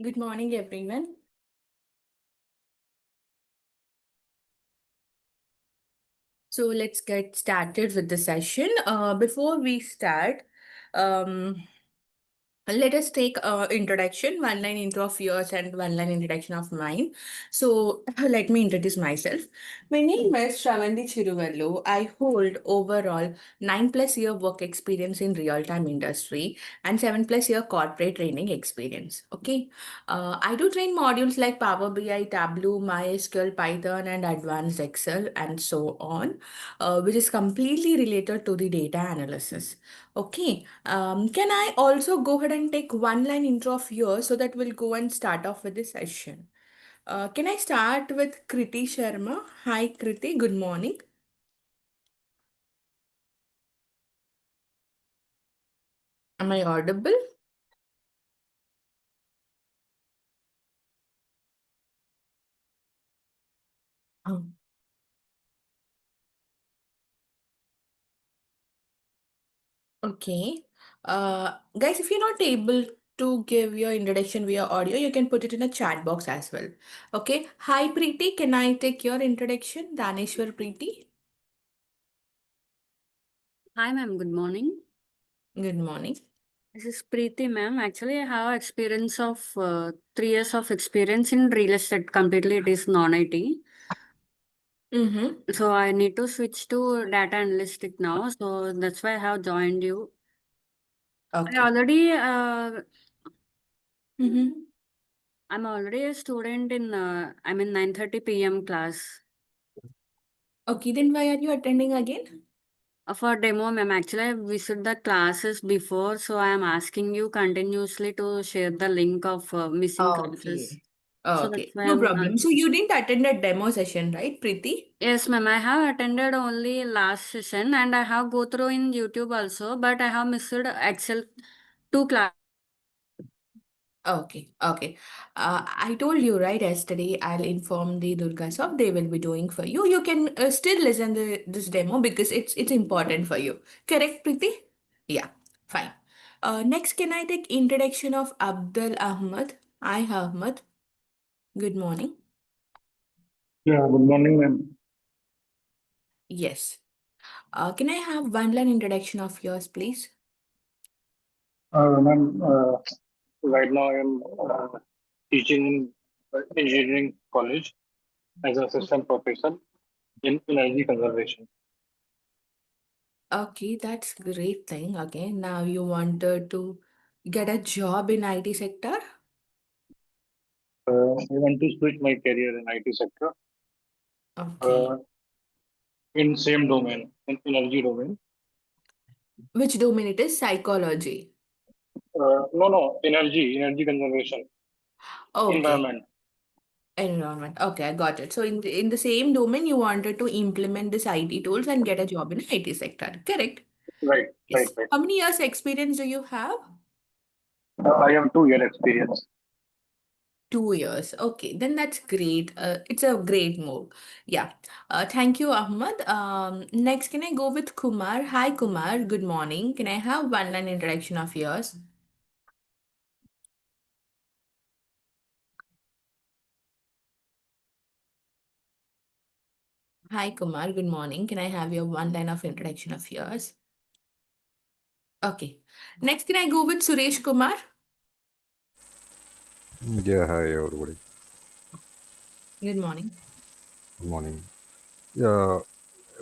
Good morning, everyone. So let's get started with the session. Before we start, um, let us take introduction, one line intro of yours and one line introduction of mine. So let me introduce myself. My name is Sravanthi. I hold overall 9+ year work experience in real-time industry and 7+ year corporate training experience. Okay. I do train modules like Power BI, Tableau, MySQL, Python, and Advanced Excel, and so on, which is completely related to the data analysis. Okay. Can I also go ahead and take one line intro of yours so that we'll go and start off with the session? Can I start with Kriti Sharma? Hi, Kriti. Good morning. Am I audible? Oh, okay. Guys, if you're not able to give your introduction via audio, you can put it in a chat box as well. Okay. Hi, Preeti. Can I take your introduction? Daneshwar Preeti. Hi ma'am, good morning. Good morning. This is Preeti ma'am. Actually, I have experience of 3 years of experience in real estate. Completely, it is non-IT. Mm-hmm. So I need to switch to data analytic now. So that's why I have joined you. I Okay. already, Mm-hmm. I'm already a student in, I'm in 9:30 p.m. class. Okay, then why are you attending again? For demo, ma'am, actually I visited the classes before, so I am asking you continuously to share the link of missing classes. Okay. So that's Okay. why No I'm problem. So you didn't attend a demo session, right, Preeti? Yes, ma'am. I have attended only last session and I have go through in YouTube also, but I have missed Excel 2 class. Okay. Okay. I told you, right, yesterday I'll inform the DURGASOFT they will be doing for you. You can still listen to this demo because it's important for you. Correct, Preeti? Yeah. Fine. Next, can I take introduction of Abdul Ahmad? Hi, Ahmad. Good morning. Yeah, good morning, ma'am. Yes. Can I have one line introduction of yours, please? Ma'am, right now I am teaching in engineering college as an assistant professor in energy conservation. Okay, that's great thing. Okay, now you wanted to get a job in IT sector? I want to switch my career in IT sector Okay. uh, in same domain, in energy domain. Which domain it is? Psychology. No, energy conservation, Okay. environment. Environment. Okay, I got it. So in the same domain, you wanted to implement this IT tools and get a job in IT sector. Correct? Right, right, Yes. right. How many years experience do you have? I have 2 year experience. 2 years. Okay, then that's great. It's a great move. Yeah. Thank you, Ahmad. Next, can I go with Kumar? Hi, Kumar. Good morning. Can I have one line introduction of yours? Hi, Kumar. Good morning. Can I have your one line of introduction of yours? Okay. Next, can I go with Suresh Kumar? Yeah, hi everybody. Good morning. Good morning. Yeah,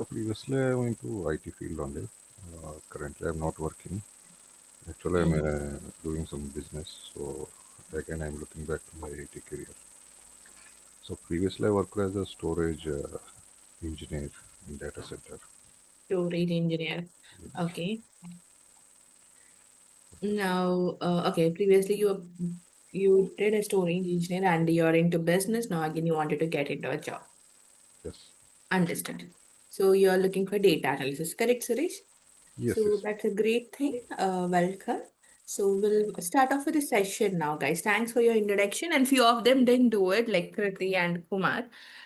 previously I went to IT field only. Currently I'm not working. Actually I'm Mhm. doing some business. So again I'm looking back to my IT career. So previously I worked as a storage engineer in data center. Storage engineer. Okay. Now, okay. Previously, you did a storage engineer and you're into business. Now, again, you wanted to get into a job. Yes. Understood. So you're looking for data analysis, correct, Suresh? Yes, So yes. that's a great thing. Welcome. So we'll start off with the session now, guys. Thanks for your introduction. And few of them didn't do it, like Kriti and Kumar.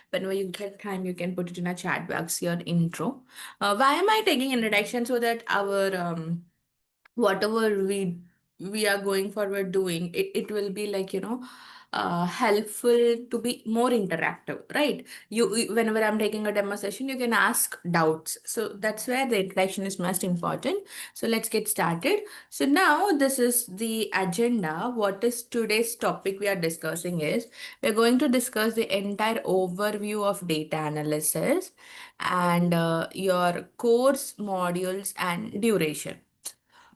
Whenever you get time, you can put it in a chat box, your intro. Why am I taking introduction? So that our whatever we we are going forward doing, it will be like, helpful to be more interactive, right? Whenever I'm taking a demo session, you can ask doubts. So that's where the interaction is most important. So let's get started. So now this is the agenda. What is today's topic we are discussing is, we're going to discuss the entire overview of data analysis and your course modules and duration.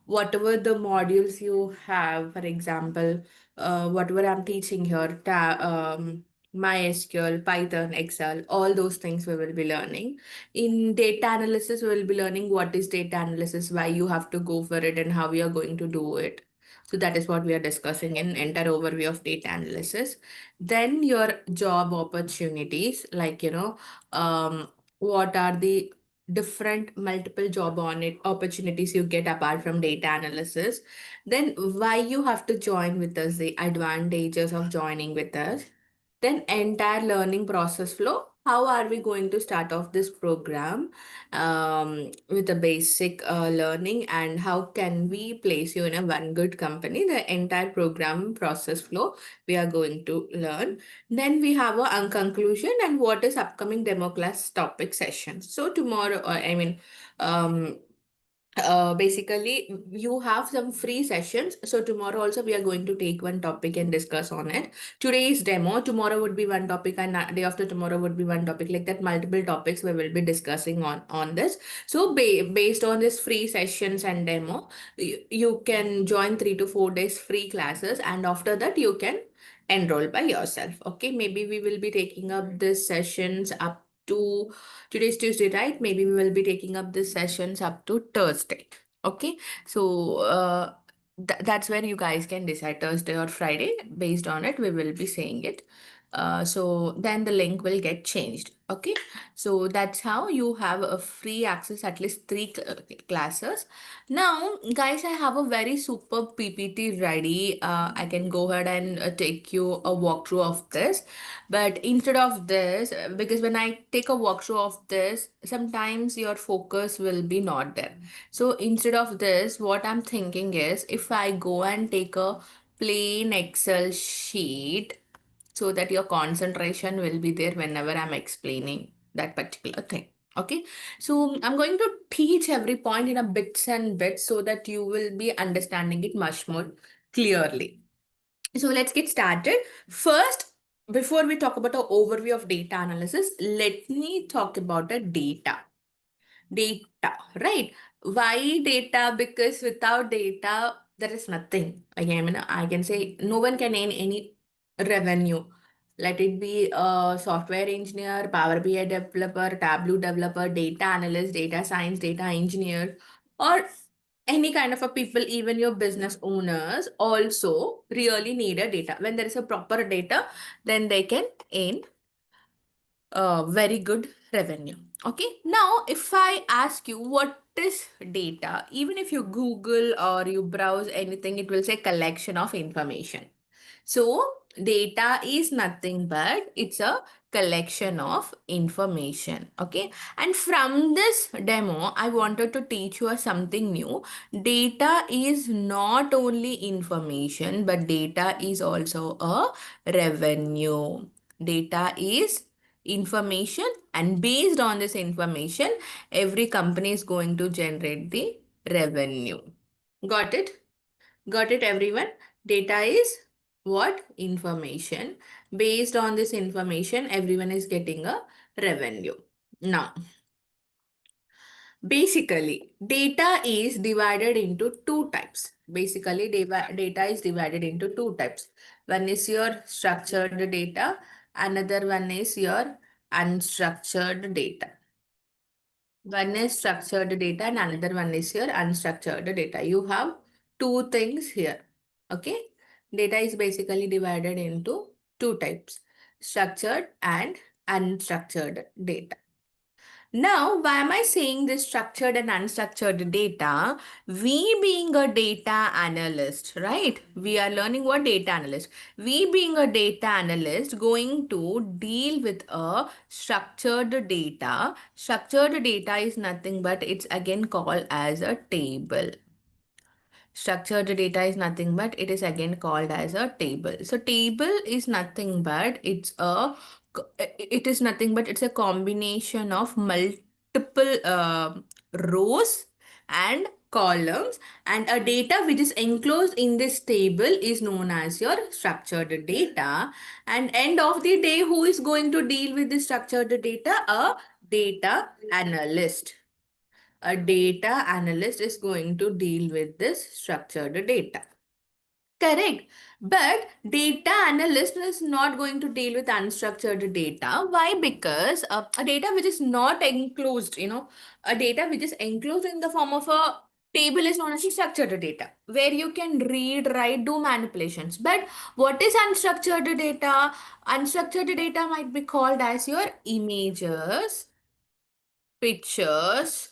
Whatever the modules you have, for example, whatever I'm teaching here, MySQL, Python, Excel, all those things we will be learning. In data analysis, we will be learning what is data analysis, why you have to go for it, and how you are going to do it. So that is what we are discussing in entire overview of data analysis. Then your job opportunities, like, what are the different multiple job on it opportunities you get apart from data analysis. Then why you have to join with us, the advantages of joining with us. Then entire learning process flow. How are we going to start off this program with a basic learning, and how can we place you in a one good company? The entire program process flow we are going to learn. Then we have a conclusion and what is upcoming demo class topic session. So tomorrow, basically you have some free sessions. So tomorrow also we are going to take one topic and discuss on it. Today is demo, tomorrow would be one topic, and day after tomorrow would be one topic, like that. Multiple topics we will be discussing on this. So based on this free sessions and demo, you can join 3 to 4 days free classes, and after that you can enroll by yourself. Okay, maybe we will be taking up this sessions up to, today's Tuesday, right? Maybe we will be taking up these sessions up to Thursday. Okay, so that's where you guys can decide, Thursday or Friday. Based on it, we will be saying it. So then the link will get changed. Okay, so that's how you have a free access, at least 3 classes. Now, guys, I have a very super PPT ready. I can go ahead and take you a walkthrough of this. But instead of this, because when I take a walkthrough of this, sometimes your focus will be not there. So instead of this, what I'm thinking is, if I go and take a plain Excel sheet, so that your concentration will be there whenever I'm explaining that particular thing. Okay, so I'm going to teach every point in a bits and bits so that you will be understanding it much more clearly. So let's get started. First, before we talk about the overview of data analysis, let me talk about the data. Data, right? Why data? Because without data, there is nothing. Again, I can say no one can earn any revenue. Let it be a software engineer, Power BI developer, Tableau developer, data analyst, data science, data engineer, or any kind of a people, even your business owners also really need a data. When there is a proper data, then they can earn very good revenue. Okay, now if I ask you what is data, even if you Google or you browse anything, it will say collection of information. So data is nothing but it's a collection of information. Okay, and from this demo, I wanted to teach you something new. Data is not only information, but data is also a revenue. Data is information, and based on this information, every company is going to generate the revenue. Got it? Got it, everyone? Data is what? Information. Based on this information, everyone is getting a revenue. Now, basically, data is divided into 2 types. Basically, data is divided into 2 types. One is your structured data, another one is your unstructured data. One is structured data and another one is your unstructured data. You have 2 things here. Okay. Data is basically divided into 2 types, structured and unstructured data. Now, why am I saying this structured and unstructured data? We being a data analyst, right? We are learning what data analyst. We being a data analyst going to deal with a structured data. Structured data is nothing but it's again called as a table. Structured data is nothing but it is again called as a table. So table is nothing but it's a combination of multiple rows and columns, and a data which is enclosed in this table is known as your structured data. And end of the day, who is going to deal with the structured data? A data analyst. A data analyst is going to deal with this structured data. Correct. But data analyst is not going to deal with unstructured data. Why? Because a data which is not enclosed, a data which is enclosed in the form of a table is known as structured data, where you can read, write, do manipulations. But what is unstructured data? Unstructured data might be called as your images, pictures,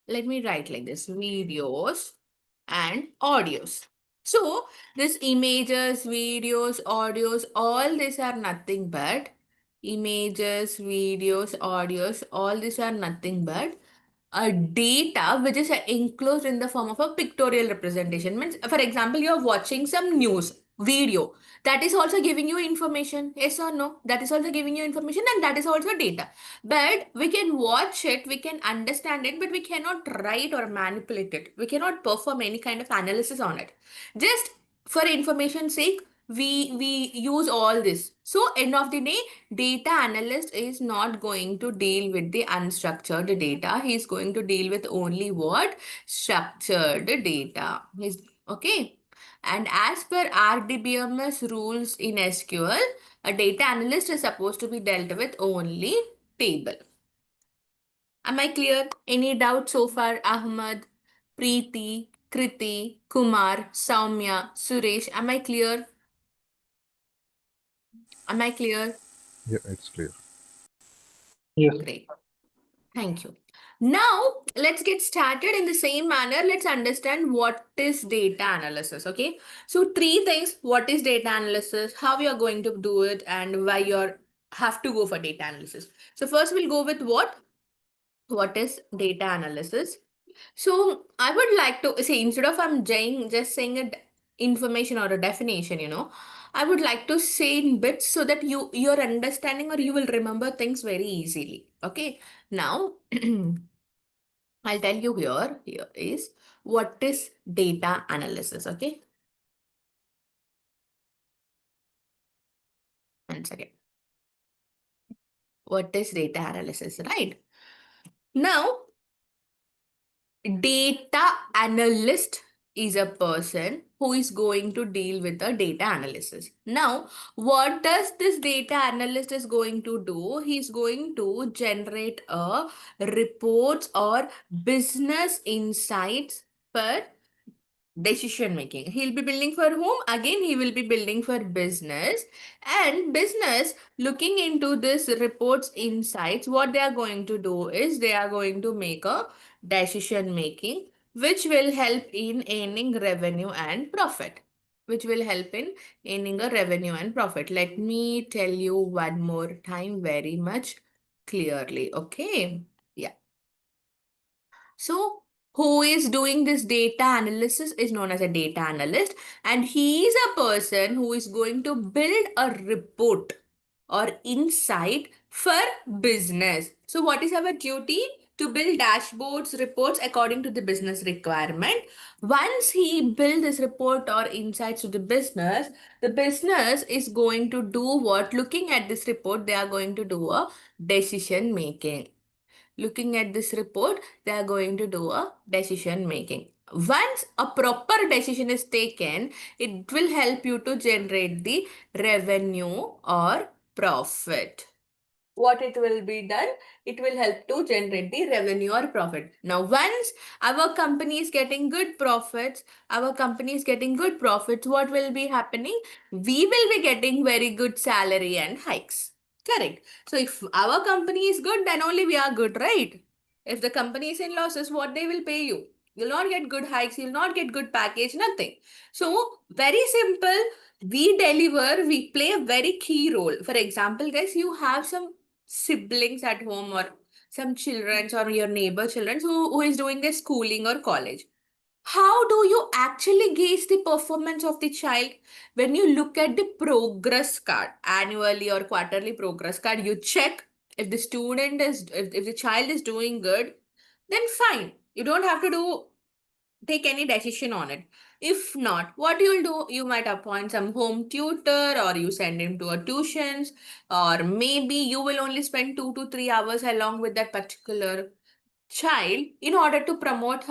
let me write like this, videos and audios. So this images, videos, audios, all these are nothing but images, videos, audios, all these are nothing but a data which is enclosed in the form of a pictorial representation. Means, for example, you're watching some news video. That is also giving you information. Yes or no? That is also giving you information, and that is also data. But we can watch it, we can understand it, but we cannot write or manipulate it. We cannot perform any kind of analysis on it. Just for information's sake, we use all this. So end of the day, data analyst is not going to deal with the unstructured data. He is going to deal with only what? Structured data. Okay. And as per RDBMS rules in SQL, a data analyst is supposed to be dealt with only table. Am I clear? Any doubt so far? Ahmad, Preeti, Kriti, Kumar, Soumya, Suresh, am I clear? Am I clear? Yeah, it's clear. Yes. Great. Thank you. Now, let's get started in the same manner. Let's understand what is data analysis, okay? So, three things. What is data analysis? How you are going to do it? And why you have to go for data analysis. So, first we'll go with what? What is data analysis? So, I would like to say, instead of just saying information or a definition, I would like to say in bits so that you're understanding or you will remember things very easily. Okay. Now, I'll tell you here is what is data analysis. Okay. One second. What is data analysis, right? Now, data analyst is a person who is going to deal with the data analysis. Now, what does this data analyst is going to do? He's going to generate a reports or business insights for decision making. He'll be building for whom? Again, he will be building for business, and business looking into this reports insights. What they are going to do is they are going to make a decision making, which will help in earning revenue and profit. Which will help in earning a revenue and profit. Let me tell you one more time very much clearly. Okay. Yeah. So, who is doing this data analysis is known as a data analyst, and he is a person who is going to build a report or insight for business. So, what is our duty? To build dashboards, reports according to the business requirement. Once he builds this report or insights to the business is going to do what? Looking at this report, they are going to do a decision making. Looking at this report, they are going to do a decision making. Once a proper decision is taken, it will help you to generate the revenue or profit. What it will be done? It will help to generate the revenue or profit. Now, once our company is getting good profits, what will be happening? We will be getting very good salary and hikes. Correct. So if our company is good, then only we are good, right? If the company is in losses, what they will pay you? You'll not get good hikes, you'll not get good package, nothing. So very simple, we deliver, we play a very key role. For example, guys, you have some siblings at home or some children or your neighbor children who is doing their schooling or college. How do you actually gauge the performance of the child? When you look at the progress card, annually or quarterly progress card, you check if the student is, if the child is doing good, then fine. You don't have to take any decision on it. If not, what you'll do, you might appoint some home tutor or you send him to a tuitions, or maybe you will only spend 2 to 3 hours along with that particular child in order to promote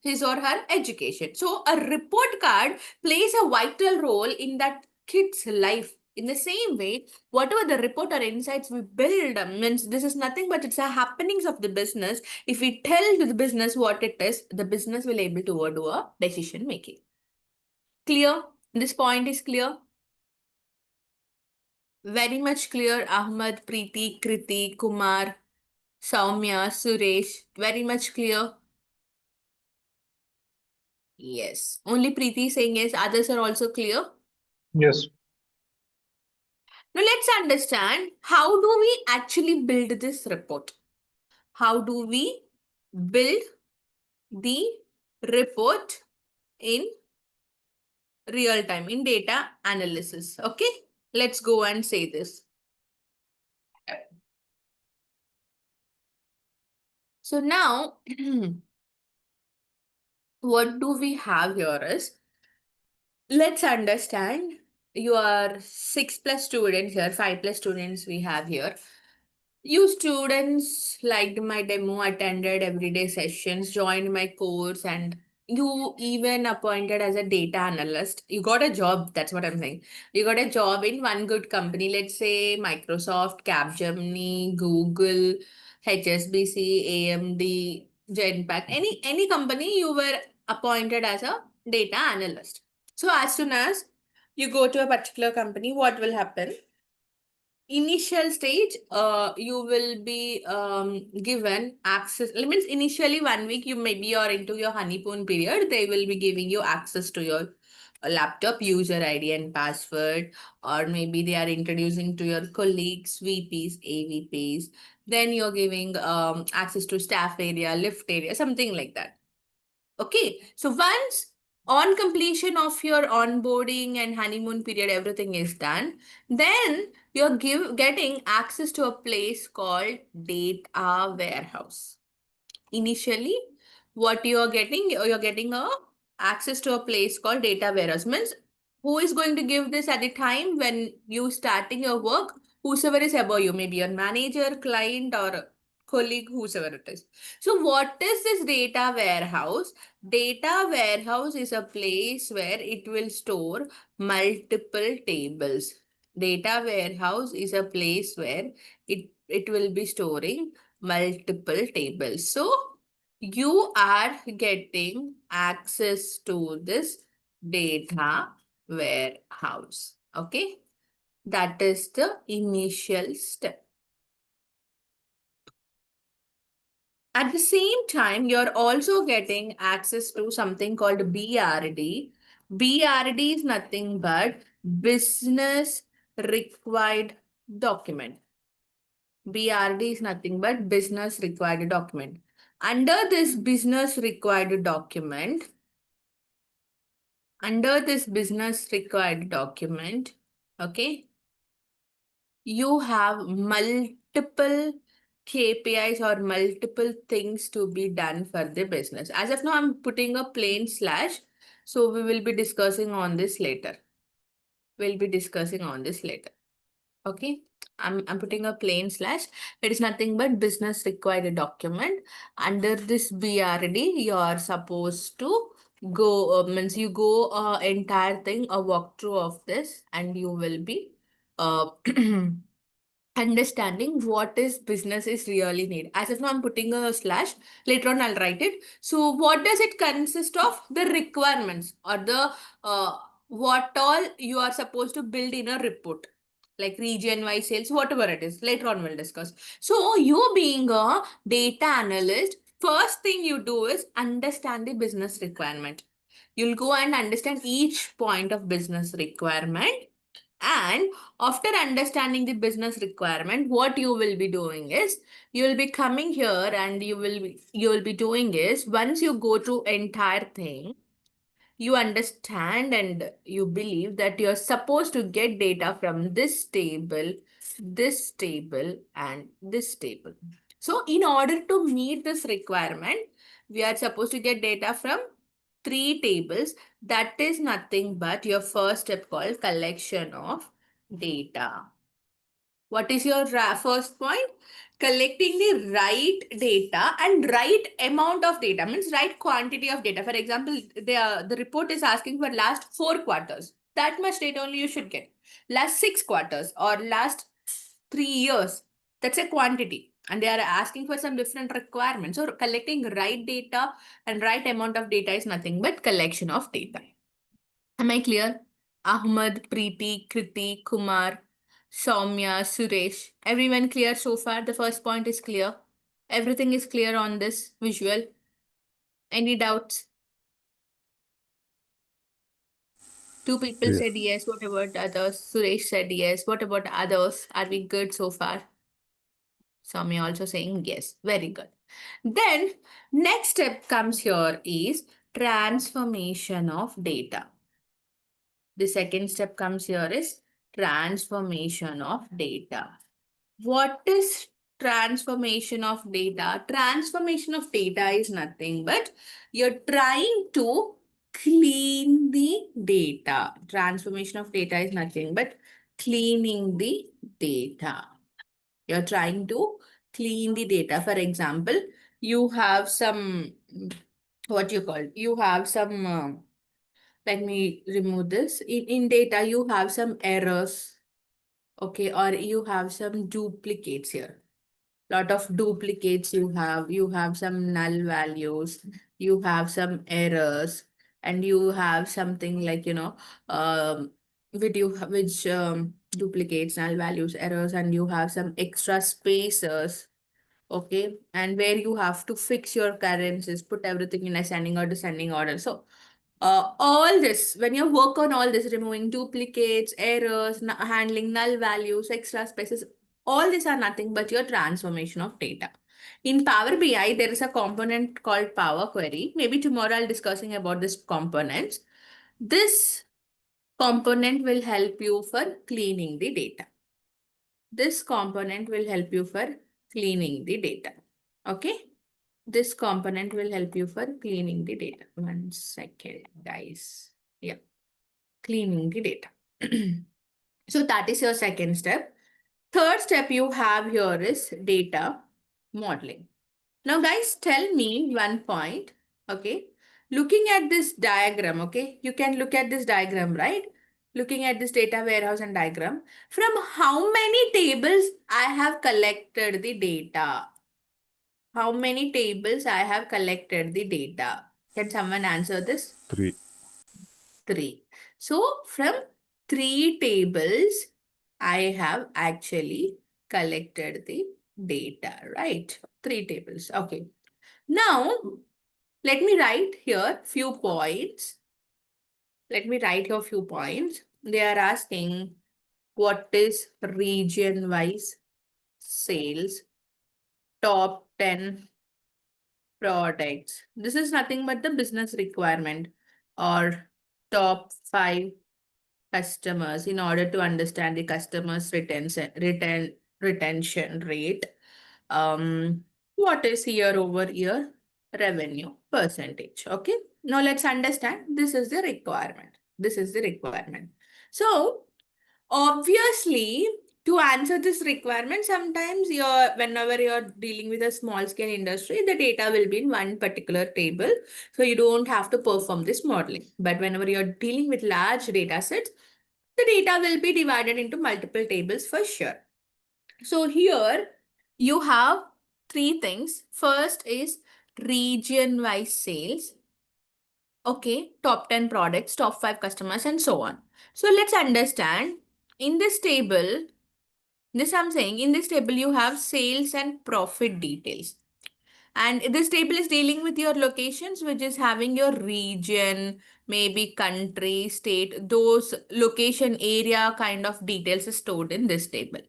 his or her education. So a report card plays a vital role in that kid's life. In the same way, whatever the report or insights we build means this is nothing but it's the happenings of the business. If we tell to the business what it is, the business will able to do a decision making. Clear? This point is clear? Very much clear. Ahmad, Preeti, Kriti, Kumar, Soumya, Suresh. Very much clear. Yes. Only Preeti saying yes. Others are also clear. Yes. Now let's understand how do we actually build this report? How do we build the report in real time in data analysis? Okay. Let's go and say this. So now what do we have here is, let's understand your 6+ students here, 5+ students we have here. You students liked my demo, attended everyday sessions, joined my course, and you even appointed as a data analyst. You got a job, that's what I'm saying. You got a job in one good company, let's say Microsoft, Capgemini, Google, HSBC, AMD, Genpact, any company you were appointed as a data analyst. So as soon as you go to a particular company, what will happen? Initial stage, you will be given access. It means initially 1 week, you maybe are into your honeymoon period. They will be giving you access to your laptop, user ID and password, or maybe they are introducing to your colleagues, VPs, AVPs. Then you're giving access to staff area, lift area, something like that. Okay, so once on completion of your onboarding and honeymoon period, everything is done, then you're getting access to a place called data warehouse. Initially, what you're getting a access to a place called data warehouse. Means who is going to give this at the time when you starting your work? Whosoever is above you, maybe your manager, client, or colleague, whosoever it is. So what is this data warehouse? Data warehouse is a place where it will store multiple tables. Data warehouse is a place where it will be storing multiple tables. So you are getting access to this data warehouse. Okay, that is the initial step. At the same time, you're also getting access to something called BRD. BRD is nothing but business required document. BRD is nothing but business required document. Under this business required document, okay, you have multiple KPIs or multiple things to be done for the business. As of now, I'm putting a plain slash. So we will be discussing on this later. Okay. I'm putting a plain slash. It is nothing but business required document. Under this BRD, you are supposed to go, means you go entire thing, a walkthrough of this, and you will be understanding what is business is really need. As of now, I'm putting a slash. Later on, I'll write it. So what does it consist of? The requirements or the what all you are supposed to build in a report, like region-wise sales, whatever it is. Later on, we'll discuss. So you being a data analyst, first thing you do is understand the business requirement. You'll go and understand each point of business requirement. And after understanding the business requirement, what you will be doing is you will be coming here and you will be doing is once you go through entire thing, you understand and you believe that you're supposed to get data from this table, and this table. So in order to meet this requirement, we are supposed to get data from 3 tables. That is nothing but your first step called collection of data. What is your first point? Collecting the right data and right amount of data, means right quantity of data. For example, the report is asking for last 4 quarters. That much data only you should get. Last 6 quarters or last 3 years. That's a quantity. And they are asking for some different requirements. So collecting right data and right amount of data is nothing but collection of data. Am I clear? Ahmad, Preeti, Kriti, Kumar, Soumya, Suresh. Everyone clear so far? The first point is clear. Everything is clear on this visual. Any doubts? 2 people Clear. said yes. What about others? Suresh said yes. What about others? Are we good so far? Soumya also saying yes. Very good. Then next step comes here is transformation of data. The second step comes here is transformation of data. What is transformation of data? Transformation of data is nothing but you're trying to clean the data. Transformation of data is nothing but cleaning the data. You're trying to clean the data. For example, you have some, what you call, you have some, let me remove this. In data, you have some errors, okay, or you have some duplicates here. Lot of duplicates you have some null values, you have some errors, and you have something like, which duplicates, null values, errors, and you have some extra spaces. Okay, and where you have to fix your currencies, put everything in ascending or descending order. So all this, when you work on all this, removing duplicates, errors, handling null values, extra spaces, all these are nothing but your transformation of data. In Power BI, there is a component called Power Query. Maybe tomorrow I'll discussing about this components. This component will help you for cleaning the data. This component will help you for cleaning the data. Okay? This component will help you for cleaning the data. 1 second, guys. Yeah, cleaning the data. So that is your second step. Third step you have here is data modeling. Now, guys, tell me one point. Okay, looking at this diagram, okay, you can look at this diagram, right? Looking at this data warehouse and diagram, from how many tables I have collected the data? How many tables I have collected the data? Can someone answer this? 3. 3. So from 3 tables, I have actually collected the data, right? 3 tables. Okay. Now, let me write here few points. Let me write here few points. They are asking what is region-wise sales, top 10 products. This is nothing but the business requirement or top 5 customers in order to understand the customers retention rate. What is year-over-year revenue percentage? Okay. Now let's understand. This is the requirement. This is the requirement. So obviously, to answer this requirement, sometimes whenever you're dealing with a small scale industry, the data will be in one particular table. So you don't have to perform this modeling. But whenever you're dealing with large data sets, the data will be divided into multiple tables for sure. So here you have 3 things. First is region-wise sales. Okay, top 10 products, top 5 customers, and so on. So let's understand. In this table, this I'm saying, in this table, you have sales and profit details. And this table is dealing with your locations, which is having your region, maybe country, state, those location area kind of details is stored in this table.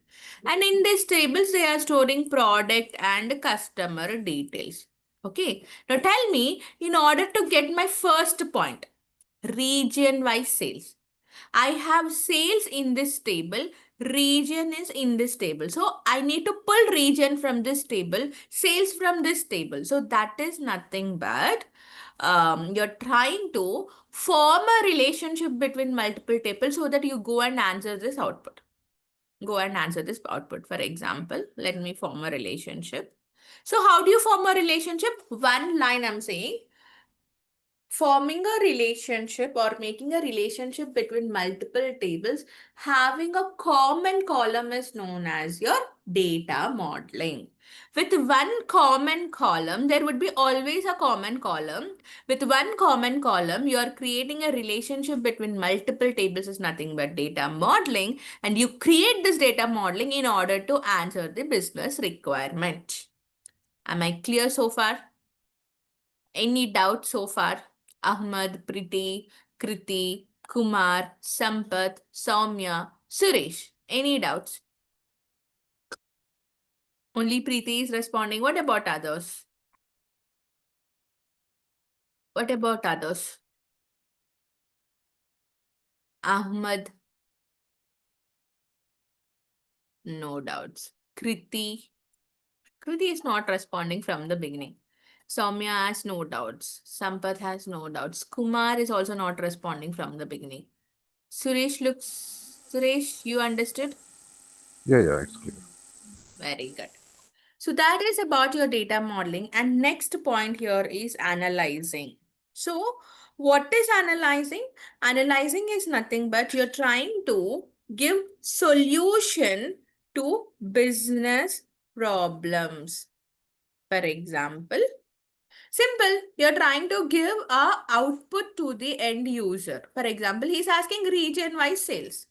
And in these tables, they are storing product and customer details. Okay. Now tell me, in order to get my first point, region-wise sales. I have sales in this table, region is in this table. So I need to pull region from this table, sales from this table. So that is nothing but you're trying to form a relationship between multiple tables so that you go and answer this output. Go and answer this output. For example, let me form a relationship. So how do you form a relationship? One line I'm saying, forming a relationship or making a relationship between multiple tables, having a common column is known as your data modeling. With one common column, there would be always a common column. With one common column, you are creating a relationship between multiple tables is nothing but data modeling, and you create this data modeling in order to answer the business requirement. Am I clear so far? Any doubt so far? Ahmad, Priti, Kriti, Kumar, Sampath, Soumya, Suresh. Any doubts? Only Priti is responding. What about others? What about others? Ahmad, no doubts. Kriti. Kriti is not responding from the beginning. Soumya has no doubts. Sampath has no doubts. Kumar is also not responding from the beginning. Suresh, you understood? Yeah, it's clear. Very good. So that is about your data modeling. And next point here is analyzing. So what is analyzing? Analyzing is nothing but you're trying to give solution to business problems. For example, simple, you're trying to give a output to the end user. For example, he's asking region-wise sales.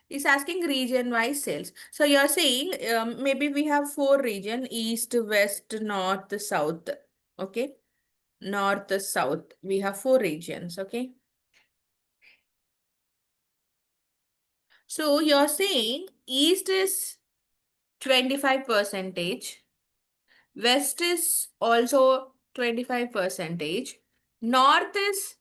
He's asking region-wise sales. So you're saying maybe we have 4 region, east, west, north, south. Okay. North, south. We have 4 regions. Okay. So you're saying east is 25 percentage. West is also 25 percentage. North is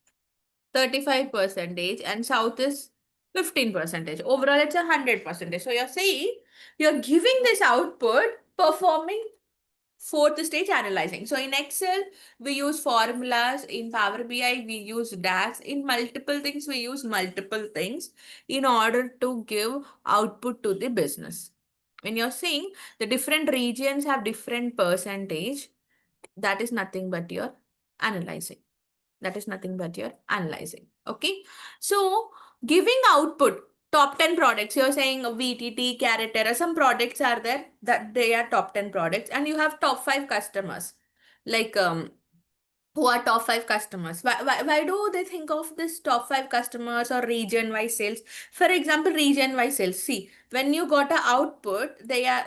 35 percentage and south is 15 percentage. Overall, it's 100 percentage. So you're saying you're giving this output performing fourth stage analyzing. So in Excel, we use formulas. In Power BI, we use DAX. In multiple things, we use multiple things in order to give output to the business. When you're saying the different regions have different percentage, that is nothing but you're analyzing. That is nothing but you're analyzing. Okay. So giving output, top 10 products, you're saying VTT, Carrot Terra, some products are there that they are top 10 products and you have top 5 customers. Like who are top 5 customers? Why do they think of this top 5 customers or region-wise sales? For example, region-wise sales. See, when you got a output, they are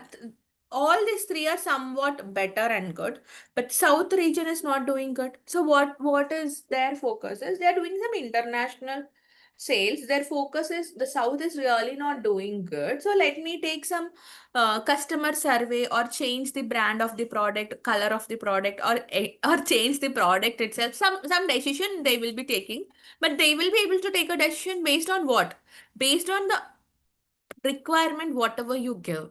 all these 3 are somewhat better and good, but South region is not doing good. So what is their focus is? They are doing some international sales. Their focus is the South is really not doing good. So let me take some customer survey or change the brand of the product, color of the product, or change the product itself. Some decision they will be taking, but they will be able to take a decision based on what? Based on the requirement, whatever you give.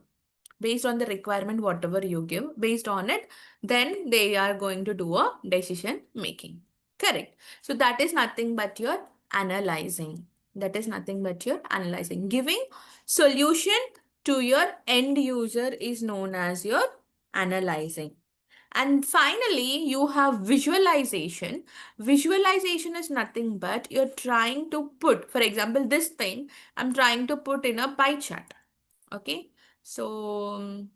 Based on the requirement, whatever you give, based on it, then they are going to do a decision making. Correct. So that is nothing but your analyzing. That is nothing but your analyzing. Giving solution to your end user is known as your analyzing. And finally, you have visualization. Visualization is nothing but you're trying to put, for example, this thing, I'm trying to put in a pie chart. Okay. So,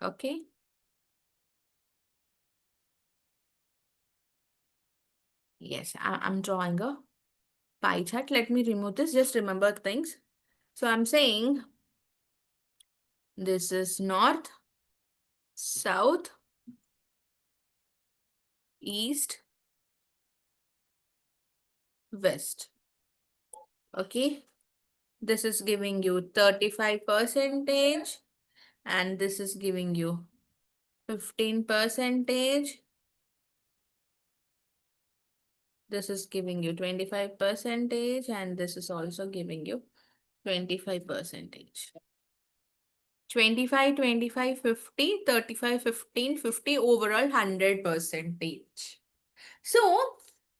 okay. Yes, I'm drawing a pie chart. Let me remove this. Just remember things. So I'm saying this is north, south, east, west. Okay. This is giving you 35 percentage and this is giving you 15 percentage This is giving you 25%, and this is also giving you 25%. 25, 25, 50, 35, 15, 50, overall 100%. So,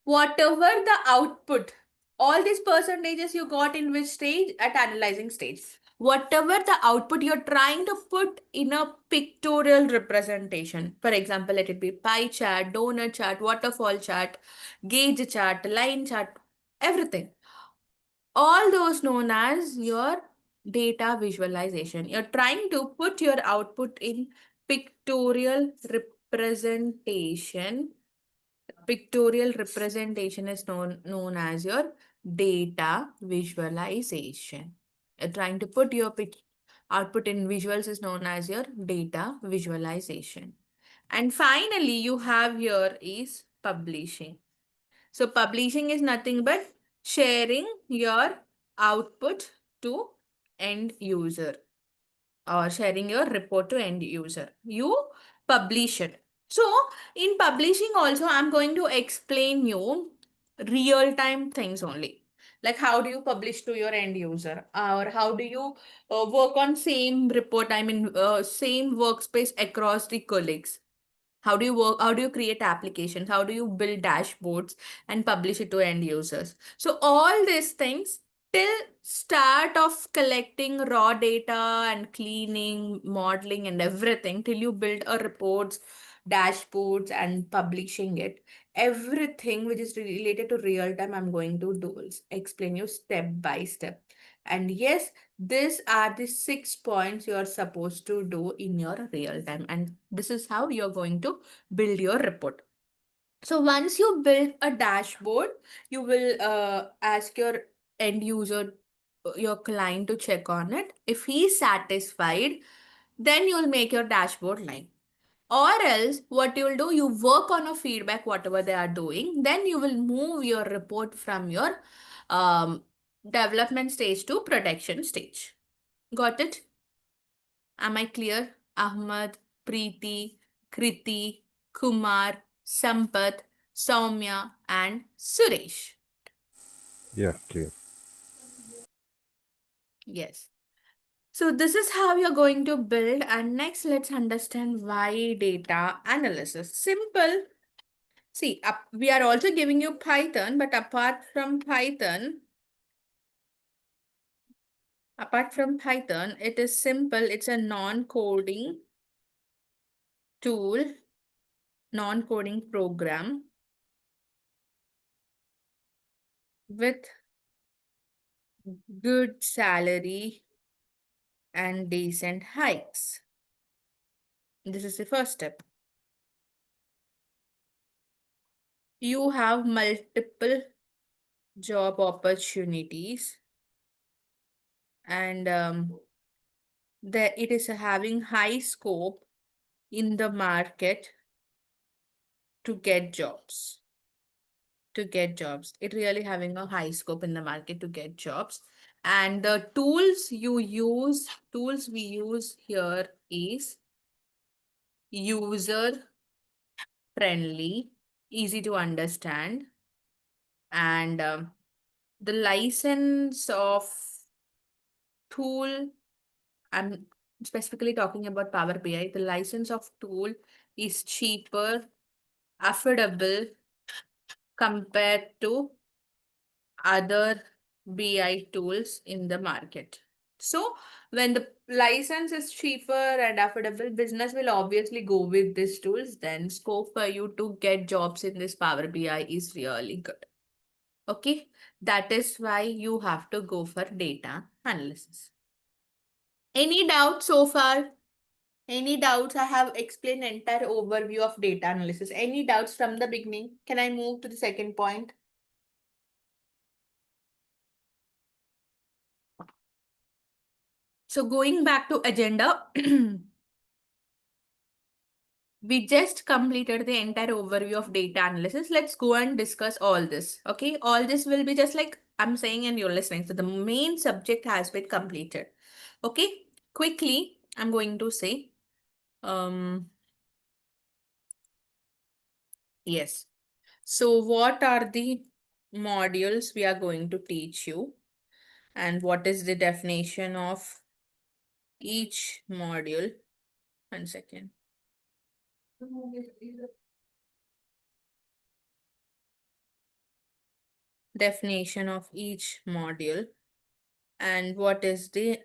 whatever the output, all these percentages you got in which stage? At analyzing stage. Whatever the output you're trying to put in a pictorial representation. For example, let it be pie chart, donut chart, waterfall chart, gauge chart, line chart, everything. All those known as your data visualization. You're trying to put your output in pictorial representation. Pictorial representation is known as your data visualization. You're trying to put your output in visuals is known as your data visualization. And finally, you have here is publishing. So publishing is nothing but sharing your output to end user, or sharing your report to end user. You publish it. So in publishing also, I'm going to explain you real-time things only. Like how do you publish to your end user, or how do you work on same report, same workspace across the colleagues. How do you work? How do you create applications? How do you build dashboards and publish it to end users? So all these things till start of collecting raw data and cleaning, modeling and everything till you build a reports, dashboards and publishing it. Everything which is related to real time, I'm going to do explain you step by step. And yes, these are the 6 points you are supposed to do in your real time. And this is how you're going to build your report. So once you build a dashboard, you will ask your end user, your client to check on it. If he's satisfied, then you'll make your dashboard live. Or else what you will do, you work on a feedback, whatever they are doing, then you will move your report from your development stage to production stage. Got it? Am I clear? Ahmad, Preeti, Kriti, Kumar, Sampath, Soumya, and Suresh. Yeah, clear. Yes. So this is how you're going to build. And next, let's understand why data analysis. Simple. See, we are also giving you Python, but apart from Python, it is simple. It's a non-coding tool, non-coding program with good salary and decent hikes. This is the first step. You have multiple job opportunities, and it is having high scope in the market to get jobs. It really having a high scope in the market to get jobs. And the tools we use here is user friendly, easy to understand, and the license of tool, I'm specifically talking about Power BI, the license of tool is cheaper, affordable compared to other BI tools in the market. So when the license is cheaper and affordable, business will obviously go with these tools. Then scope for you to get jobs in this Power BI is really good. Okay, that is why you have to go for data analysis. Any doubts so far? Any doubts? I have explained entire overview of data analysis. Any doubts from the beginning? Can I move to the second point? So going back to agenda, we just completed the entire overview of data analysis. Let's go and discuss all this. Okay, all this will be just like I'm saying and you're listening. So the main subject has been completed. Okay, quickly, I'm going to say, yes. So what are the modules we are going to teach you? And what is the definition of each module? 1 second. Definition of each module and what is the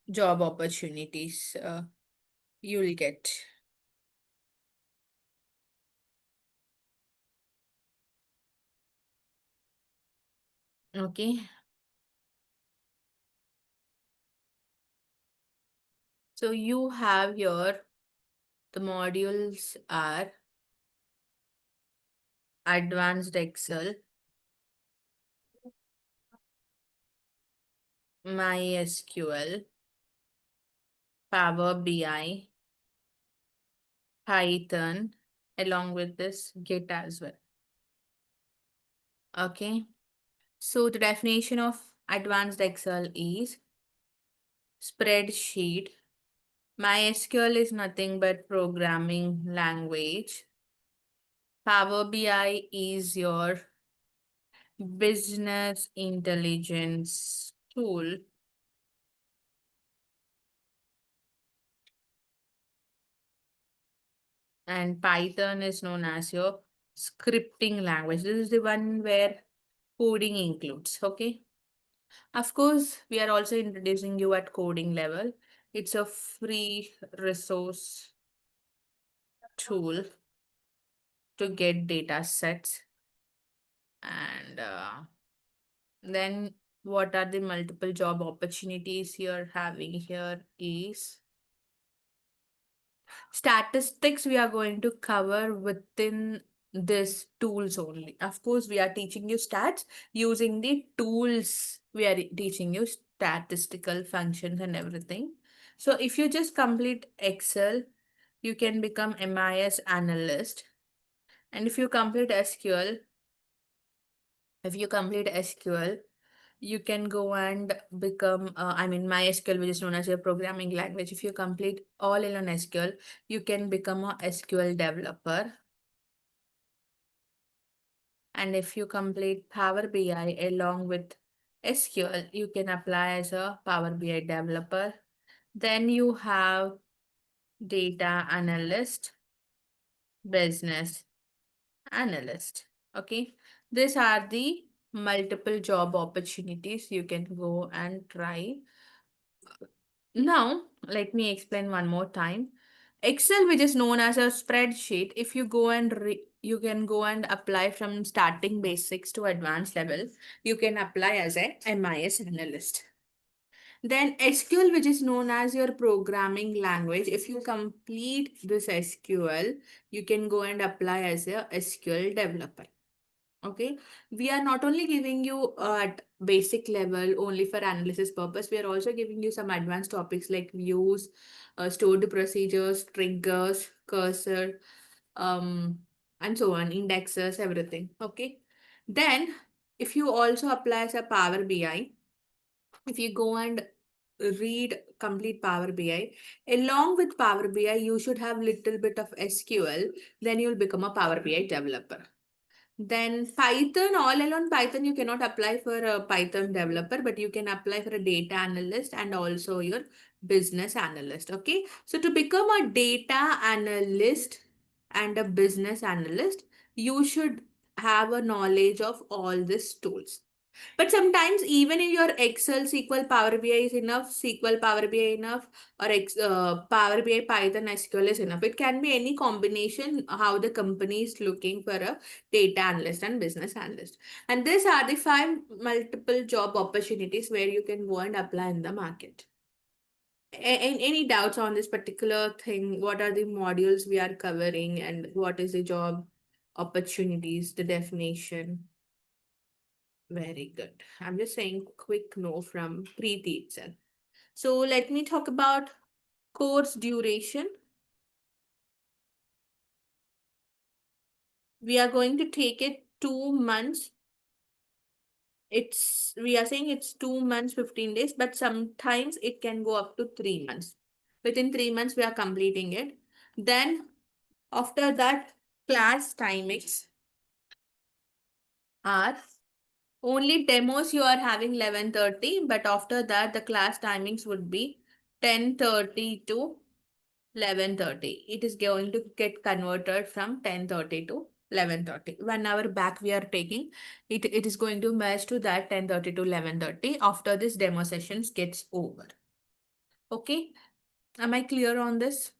job opportunities you'll get. Okay. So you have here the modules are Advanced Excel, MySQL, Power BI, Python, along with this Git as well. Okay. So the definition of Advanced Excel is spreadsheet. MySQL is nothing but programming language. Power BI is your business intelligence tool. And Python is known as your scripting language. This is the one where coding includes, okay? Of course, we are also introducing you at coding level. It's a free resource tool to get data sets. And then what are the multiple job opportunities you're having here is statistics we are going to cover within this tools only. Of course, we are teaching you stats using the tools. We are teaching you statistical functions and everything. So if you just complete Excel, you can become MIS analyst. And if you complete SQL, you can go and become, MySQL, which is known as your programming language. If you complete all in on SQL, you can become a SQL developer. And if you complete Power BI along with SQL, you can apply as a Power BI developer. Then you have data analyst, business analyst. Okay, these are the multiple job opportunities you can go and try. Now, let me explain one more time. Excel, which is known as a spreadsheet, if you go and you can go and apply from starting basics to advanced level, you can apply as a MIS analyst. Then SQL, which is known as your programming language, if you complete this SQL, you can go and apply as a SQL developer. Okay, we are not only giving you at basic level only for analysis purpose, we are also giving you some advanced topics like views, stored procedures, triggers, cursor, and so on, indexes, everything. Okay, then if you also apply as a Power BI, if you go and read complete Power BI, along with Power BI, you should have little bit of SQL, then you'll become a Power BI developer. Then Python, all alone Python, you cannot apply for a Python developer, but you can apply for a data analyst and also your business analyst. Okay. So to become a data analyst and a business analyst, you should have a knowledge of all these tools. But sometimes even in your Excel, SQL, Power BI is enough, SQL, Power BI enough, or Power BI, Python, SQL is enough. It can be any combination how the company is looking for a data analyst and business analyst. And these are the 5 multiple job opportunities where you can go and apply in the market. Any doubts on this particular thing? What are the modules we are covering and what is the job opportunities, the definition? Very good. I'm just saying quick no from Preeti itself. So let me talk about course duration. We are going to take it 2 months. We are saying it's 2 months, 15 days, but sometimes it can go up to 3 months. Within 3 months, we are completing it. Then after that, class timings. are only demos you are having 11:30, but after that the class timings would be 10:30 to 11:30. It is going to get converted from 10:30 to 11:30. 1 hour back we are taking. It is going to merge to that 10:30 to 11:30 after this demo sessions gets over. Okay, am I clear on this?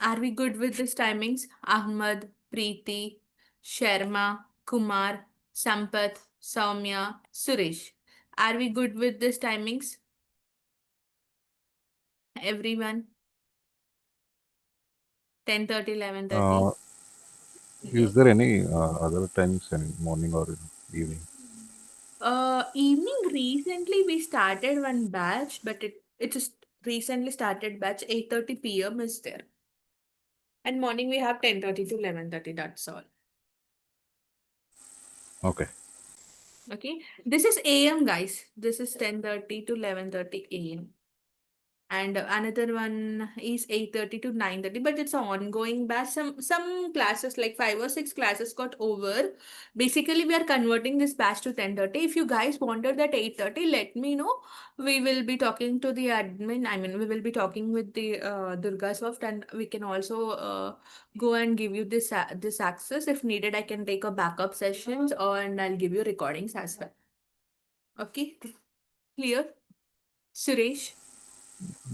Are we good with these timings? Ahmad, Preeti, Sharma, Kumar, Sampath, Soumya, Suresh. Are we good with these timings? Everyone? 10:30, 11:30. Uh, is there any other times in morning or in evening? Evening recently we started one batch, but it just recently started batch 8:30 p.m. is there. And morning we have 10:30 to 11:30, that's all. Okay. Okay. This is AM, guys. This is 10:30 to 11:30 AM. And another one is 8:30 to 9:30, but it's an ongoing batch. Some classes, like 5 or 6 classes, got over. Basically, we are converting this batch to 10:30. If you guys wanted that 8:30, let me know. We will be talking to the admin. I mean, we will be talking with the DURGASOFT, and we can also go and give you this access. If needed, I can take a backup sessions, and I'll give you recordings as well. Okay, clear? Suresh?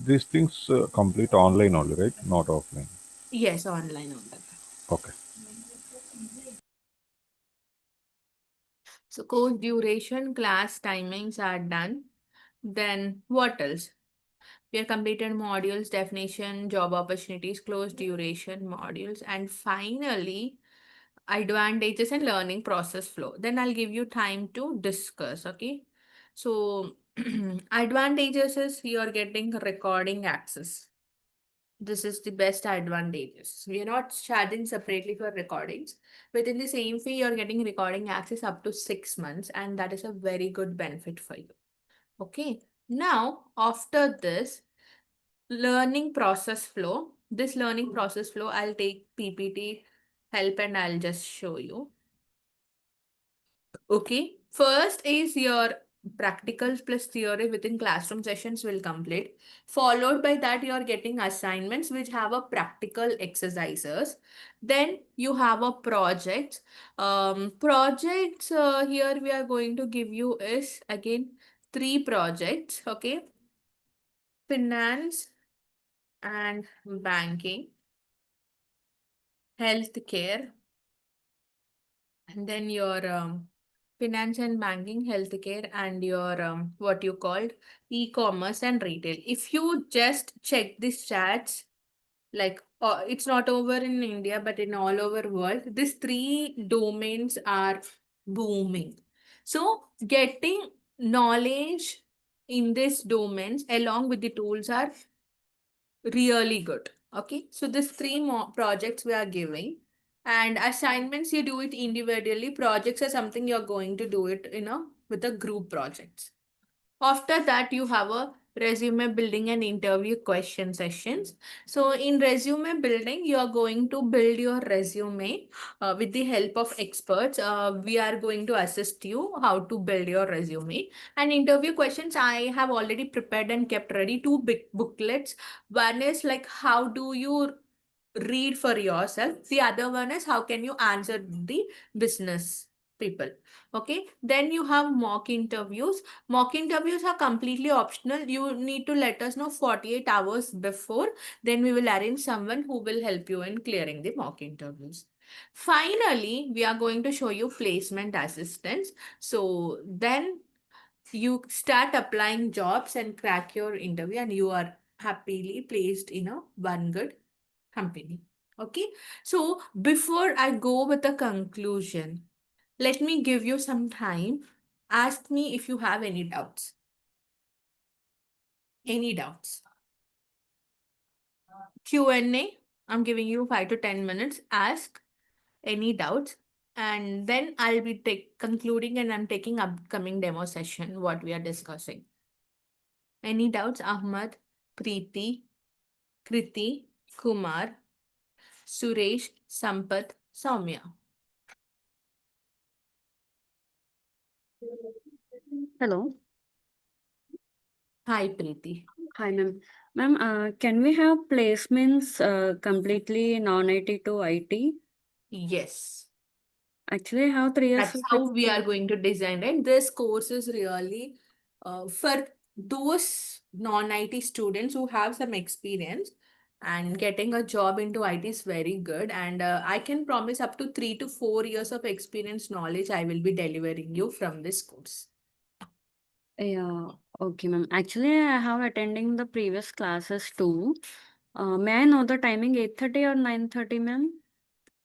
These things complete online only, right? Not offline. Yes, online only. Okay. So course duration, class timings are done. Then what else? We have completed modules, definition, job opportunities, close duration modules, and finally advantages and learning process flow. Then I'll give you time to discuss. Okay. So advantages is you're getting recording access. This is the best advantages. We are not charging separately for recordings. Within the same fee, you're getting recording access up to 6 months, and that is a very good benefit for you. Okay. Now, after this, learning process flow. This learning process flow, I'll take PPT help and I'll just show you. Okay. First is your practicals plus theory within classroom sessions will complete. Followed by that, you are getting assignments which have a practical exercises. Then you have a project. Projects here we are going to give you is again 3 projects. Okay. Finance and banking, healthcare, and then your finance and banking, healthcare, and your what you called e-commerce and retail. If you just check these chats, like it's not over in India, but in all over world, these 3 domains are booming. So getting knowledge in these domains along with the tools are really good. Okay, so these 3 more projects we are giving, and assignments you do it individually. Projects are something you're going to do it, with the group projects. After that, you have a resume building and interview question sessions. So in resume building, you are going to build your resume with the help of experts. We are going to assist you how to build your resume. And interview questions, I have already prepared and kept ready 2 big booklets. One is like how do you read for yourself. The other one is how can you answer the business people. Okay, then you have mock interviews. Mock interviews are completely optional. You need to let us know 48 hours before. Then we will arrange someone who will help you in clearing the mock interviews. Finally, we are going to show you placement assistance. So then you start applying jobs and crack your interview, and you are happily placed in a one good company. Okay. So before I go with the conclusion, let me give you some time. Ask me if you have any doubts. Any doubts? Q&A. I'm giving you 5 to 10 minutes. Ask any doubts. And then I'll be concluding, and I'm taking upcoming demo session, what we are discussing. Any doubts? Ahmad, Preeti, Kriti, Kumar, Suresh, Sampath, Soumya. Hello. Hi, Preeti. Hi, ma'am. Ma'am, can we have placements completely non-IT to IT? Yes. Actually, I have 3 years That's of how we are going to design it. This course is really for those non-IT students who have some experience, and getting a job into IT is very good. And I can promise up to 3 to 4 years of experience knowledge I will be delivering you from this course. Yeah, okay, ma'am. Actually, I have attending the previous classes too. May I know the timing 8:30 or 9:30, ma'am?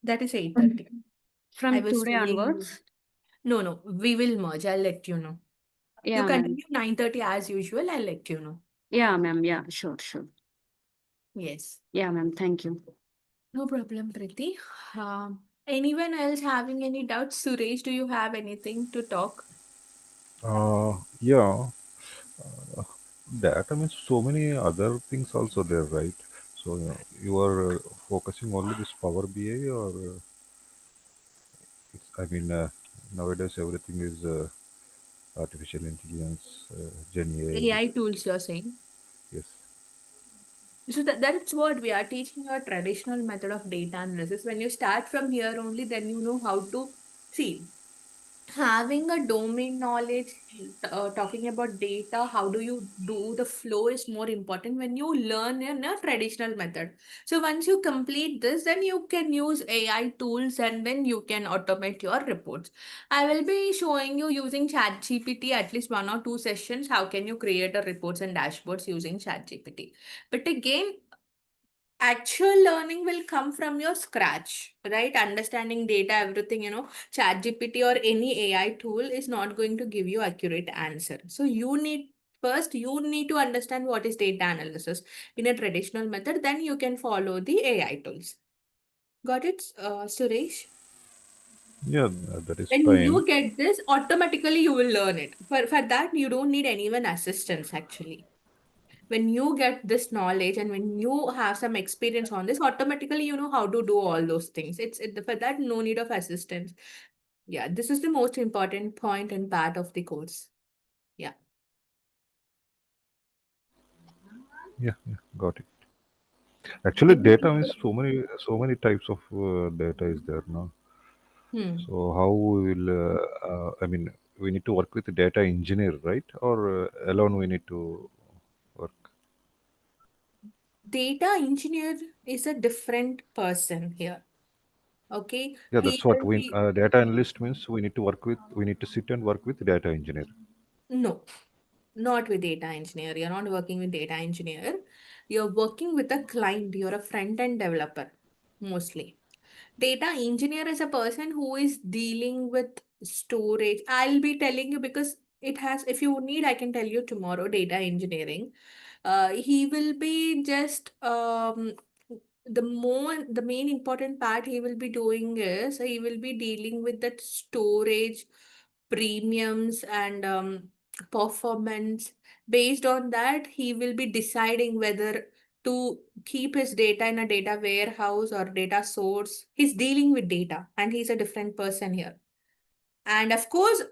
That is 8:30. I From was today telling you. onwards? No, we will merge. I'll let you know. You Yeah, ma'am. continue 9:30 as usual. I'll let you know. Yeah, ma'am. Yeah, sure, sure. Yes. Yeah, ma'am. Thank you. No problem, Priti. Anyone else having any doubts? Suresh, do you have anything to talk? Yeah, that I mean, so many other things also there, right? So you are focusing only this Power BI, or I mean, nowadays everything is artificial intelligence, Gen AI. AI tools, you're saying. Yes. So that's what we are teaching, a traditional method of data analysis. When you start from here only, then you know how to see. Having a domain knowledge, talking about data, how do you do the flow is more important when you learn in a traditional method. So once you complete this, then you can use AI tools and then you can automate your reports. I will be showing you using ChatGPT at least 1 or 2 sessions. How can you create a reports and dashboards using ChatGPT? But again, actual learning will come from your scratch, right? Understanding data, everything, ChatGPT or any AI tool is not going to give you accurate answer. So you need to understand what is data analysis in a traditional method, then you can follow the AI tools. Got it, Suresh? Yeah, that is When fine. you get this, automatically you will learn it. For that, you don't need anyone assistance actually. When you get this knowledge and when you have some experience on this, automatically you know how to do all those things. For that, no need of assistance. Yeah, this is the most important point and part of the course. Yeah. Yeah, yeah, got it. Actually, data means so many types of data is there now. Hmm. So how we will? I mean, we need to work with the data engineer, right? Or alone we need to work. Data engineer is a different person here. Okay. Yeah, He that's what will we. be, Data analyst means we need to work with. We need to sit and work with data engineer. no, not with data engineer. You're not working with data engineer. You're working with a client. You're a front-end developer, mostly. Data engineer is a person who is dealing with storage. I'll be telling you because it has, if you need, I can tell you tomorrow, data engineering. He will be just the main important part he will be doing is he will be dealing with that storage premiums and performance. Based on that, he will be deciding whether to keep his data in a data warehouse or data source. He's dealing with data and he's a different person here. And of course,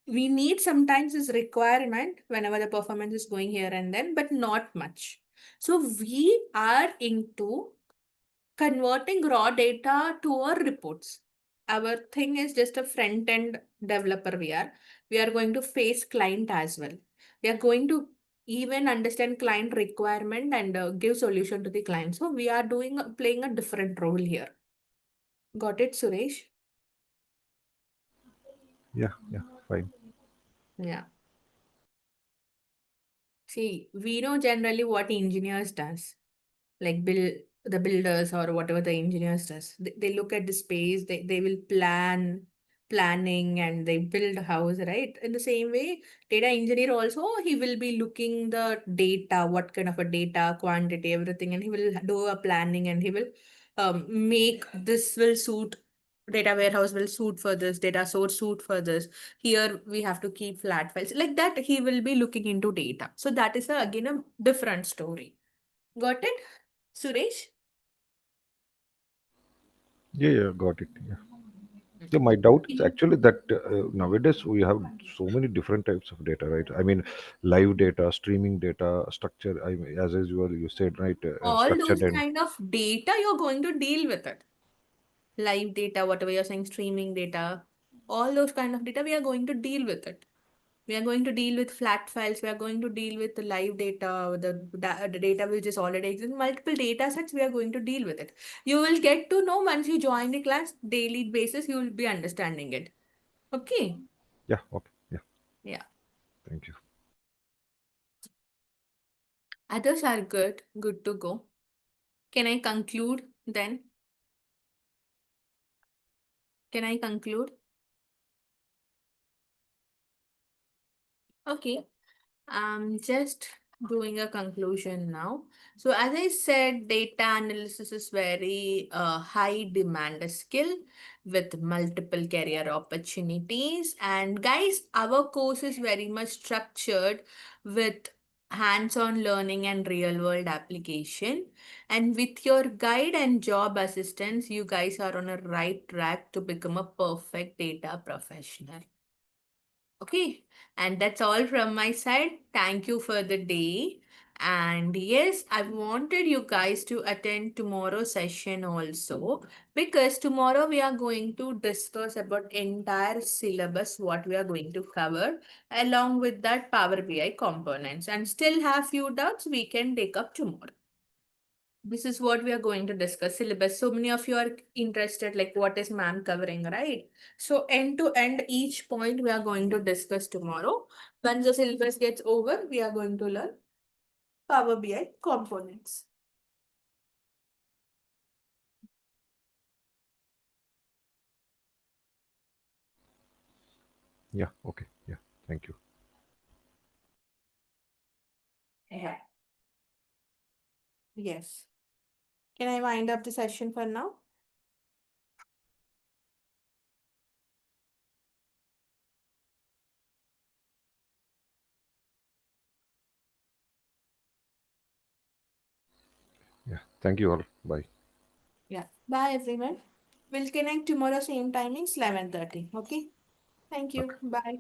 we need sometimes this requirement whenever the performance is going here and then, but not much. So we are into converting raw data to our reports. Our thing is just a front end developer we are. We are going to face client as well. We are going to even understand client requirement and give solution to the client. So we are playing a different role here. Got it, Suresh? Yeah, yeah, fine. Yeah. See, we know generally what engineers does, like the builders or whatever the engineers does. They look at the space, they will planning and they build a house, right? In the same way, data engineer also, he will be looking the data, what kind of a data, quantity, everything, and he will do a planning and he will make this will suit, data warehouse will suit for this, data source suit for this. Here we have to keep flat files. Like that, he will be looking into data. So that is again a different story. Got it, Suresh? Yeah, yeah, got it. Yeah. Yeah, my doubt is actually that nowadays we have so many different types of data, right? I mean, live data, streaming data, structure. I mean, as usual, you said, right? All those Structured and kind of data, you're going to deal with it. Live data, whatever you're saying, streaming data, all those kind of data, we are going to deal with it. We are going to deal with flat files. We are going to deal with the live data, the data which is already existing, multiple data sets. We are going to deal with it. You will get to know once you join the class, daily basis, you will be understanding it. Okay. yeah, okay, yeah, Yeah. thank you. Others are good to go. Can I conclude then? Can I conclude? Okay. I'm just doing a conclusion now. So as I said, data analysis is very high demand skill with multiple career opportunities. And guys, our course is very much structured with hands-on learning and real-world application. And with your guide and job assistance, you guys are on a right track to become a perfect data professional. Okay, and that's all from my side. Thank you for the day. And yes, I wanted you guys to attend tomorrow's session also, because tomorrow we are going to discuss about entire syllabus, what we are going to cover, along with that Power BI components. And still have few doubts, we can take up tomorrow. This is what we are going to discuss syllabus. So many of you are interested, like what is ma'am covering, right? So end to end, each point we are going to discuss tomorrow. Once the syllabus gets over, we are going to learn Power BI components. Yeah, okay, yeah, thank you. Yeah. Yes. Can I wind up the session for now? Yeah, thank you all. Bye. Yeah. Bye everyone. We'll connect tomorrow same timings 11:30. Okay. Thank you. Okay. Bye.